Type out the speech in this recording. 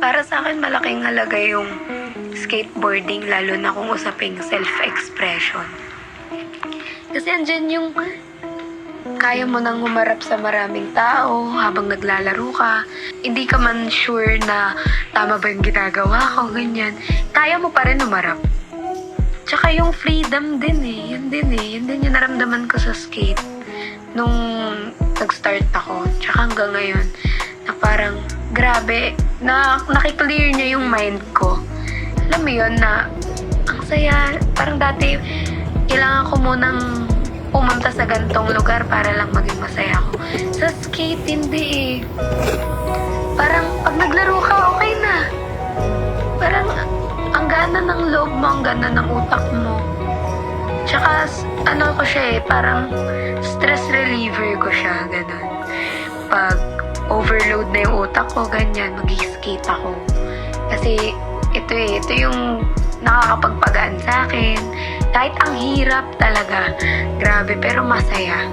Para sa akin, malaking halaga yung skateboarding, lalo na kung usaping self-expression. Kasi andyan yung kaya mo nang humarap sa maraming tao habang naglalaro ka. Hindi ka man sure na tama ba yung ginagawa ko, ganyan. Kaya mo pa rin humarap. Tsaka yung freedom din eh. Yun din yung naramdaman ko sa skate. Nung nag-start ako, tsaka hanggang ngayon, na parang, grabe, na nakiklear niya yung mind ko. Alam mo yun na, ang saya, parang dati, kailangan ko munang pumunta sa gantong lugar para lang maging masaya ako. Sa skate, hindi eh. Parang, pag naglaro ka, okay na. Parang, ang gana ng loob mo, ang gana ng utak mo. Tsaka, ano ko siya eh, parang stress reliever ko siya, ganun. Pag overload na yung utak ko, ganyan, mag-skate ako. Kasi, ito yung nakakapagpagaan sa akin. Kahit ang hirap talaga, grabe, pero masaya.